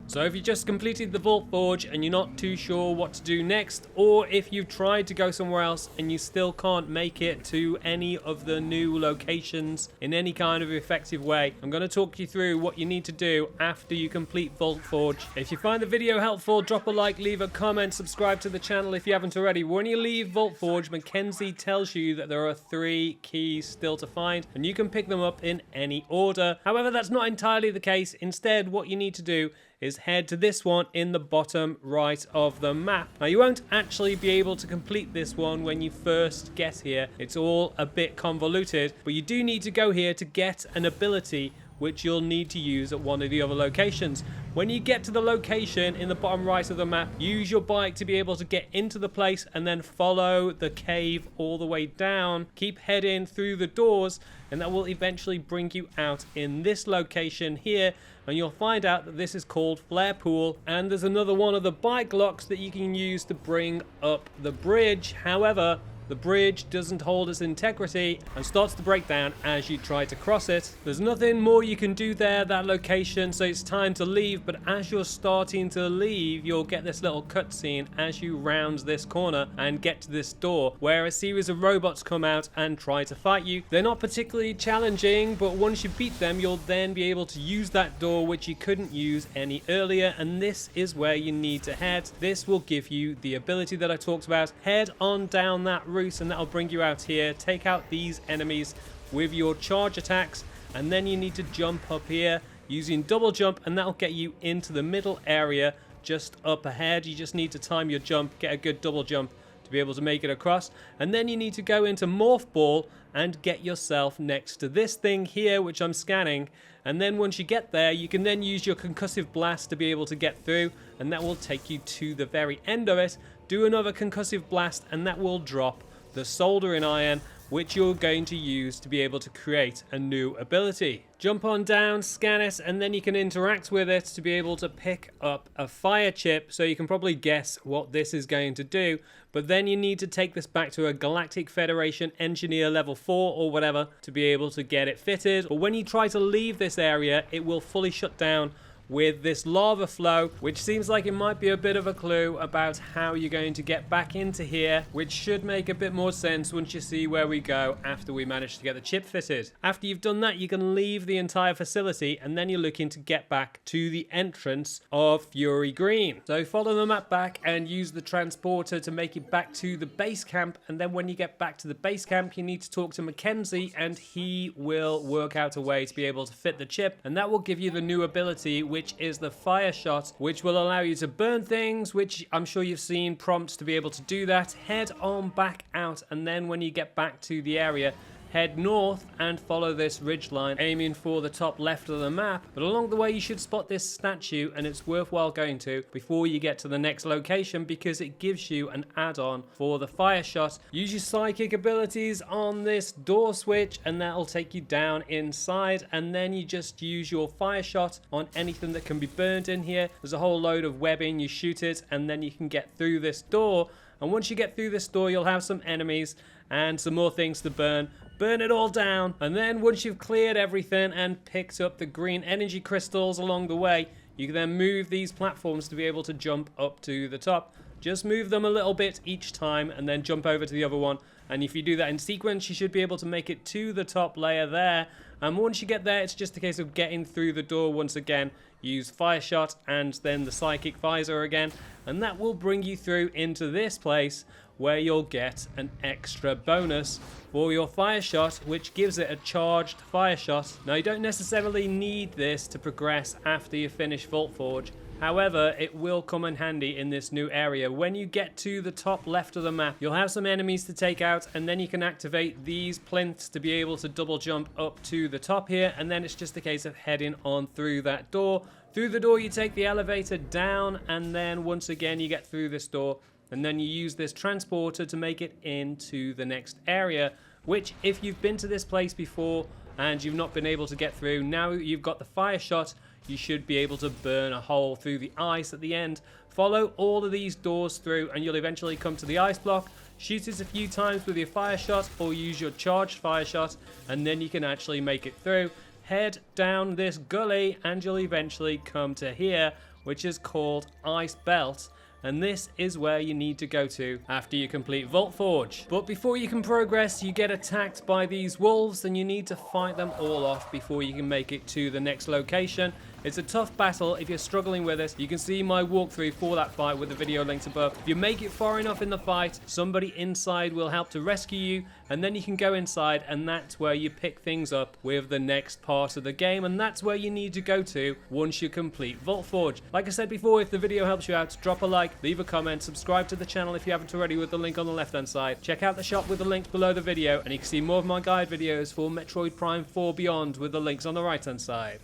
So if you just completed the Vault Forge and you're not too sure what to do next, or if you've tried to go somewhere else and you still can't make it to any of the new locations in any kind of effective way, I'm going to talk you through what you need to do after you complete Vault Forge. If you find the video helpful, drop a like, leave a comment, subscribe to the channel if you haven't already. When you leave Vault Forge, Mackenzie tells you that there are 3 keys still to find, and you can pick them up in any order. However, that's not entirely the case. Instead, what you need to do is head to this one in the bottom right of the map. Now, you won't actually be able to complete this one when you first get here. It's all a bit convoluted, but you do need to go here to get an ability which you'll need to use at one of the other locations. When you get to the location in the bottom right of the map, use your bike to be able to get into the place and then follow the cave all the way down. Keep heading through the doors and that will eventually bring you out in this location here, and you'll find out that this is called Flare Pool, and there's another one of the bike locks that you can use to bring up the bridge. However, the bridge doesn't hold its integrity and starts to break down as you try to cross it. There's nothing more you can do there, that location, so it's time to leave. But as you're starting to leave, you'll get this little cutscene as you round this corner and get to this door where a series of robots come out and try to fight you. They're not particularly challenging, but once you beat them, you'll then be able to use that door which you couldn't use any earlier, and this is where you need to head. This will give you the ability that I talked about. Head on down that route and that'll bring you out here. Take out these enemies with your charge attacks, and then you need to jump up here using double jump, and that'll get you into the middle area just up ahead. You just need to time your jump, get a good double jump to be able to make it across, and then you need to go into Morph Ball and get yourself next to this thing here which I'm scanning, and then once you get there you can then use your concussive blast to be able to get through, and that will take you to the very end of it. Do another concussive blast and that will drop the soldering iron which you're going to use to be able to create a new ability. Jump on down, scan it, and then you can interact with it to be able to pick up a fire chip, so you can probably guess what this is going to do. But then you need to take this back to a Galactic Federation Engineer level 4 or whatever to be able to get it fitted. But when you try to leave this area, it will fully shut down with this lava flow, which seems like it might be a bit of a clue about how you're going to get back into here, which should make a bit more sense once you see where we go after we manage to get the chip fitted. After you've done that, you can leave the entire facility, and then you're looking to get back to the entrance of Fury Green. So follow the map back and use the transporter to make it back to the base camp, and then when you get back to the base camp, you need to talk to Mackenzie, and he will work out a way to be able to fit the chip, and that will give you the new ability, which is the fire shot, which will allow you to burn things, which I'm sure you've seen prompts to be able to do that. Head on back out, and then when you get back to the area, head north and follow this ridge line, aiming for the top left of the map. But along the way you should spot this statue, and it's worthwhile going to before you get to the next location because it gives you an add-on for the fire shot. Use your psychic abilities on this door switch and that'll take you down inside, and then you just use your fire shot on anything that can be burned in here. There's a whole load of webbing, you shoot it and then you can get through this door, and once you get through this door you'll have some enemies and some more things to burn. Burn it all down, and then once you've cleared everything and picked up the green energy crystals along the way, you can then move these platforms to be able to jump up to the top. Just move them a little bit each time and then jump over to the other one, and if you do that in sequence you should be able to make it to the top layer there. And once you get there, it's just a case of getting through the door once again. Use fire shot and then the psychic visor again, and that will bring you through into this place where you'll get an extra bonus for your fire shot, which gives it a charged fire shot. Now, you don't necessarily need this to progress after you finish Vault Forge. However, it will come in handy in this new area. When you get to the top left of the map, you'll have some enemies to take out, and then you can activate these plinths to be able to double jump up to the top here, and then it's just a case of heading on through that door. Through the door, you take the elevator down, and then once again, you get through this door, and then you use this transporter to make it into the next area, which, if you've been to this place before and you've not been able to get through, now you've got the fire shot, you should be able to burn a hole through the ice at the end. Follow all of these doors through and you'll eventually come to the ice block. Shoot it a few times with your fire shot or use your charged fire shot, and then you can actually make it through. Head down this gully and you'll eventually come to here, which is called Ice Belt. And this is where you need to go to after you complete Vault Forge. But before you can progress, you get attacked by these wolves and you need to fight them all off before you can make it to the next location. It's a tough battle. If you're struggling with it, you can see my walkthrough for that fight with the video linked above. If you make it far enough in the fight, somebody inside will help to rescue you, and then you can go inside, and that's where you pick things up with the next part of the game, and that's where you need to go to once you complete Vault Forge. Like I said before, if the video helps you out, drop a like, leave a comment, subscribe to the channel if you haven't already with the link on the left hand side. Check out the shop with the links below the video, and you can see more of my guide videos for Metroid Prime 4 Beyond with the links on the right hand side.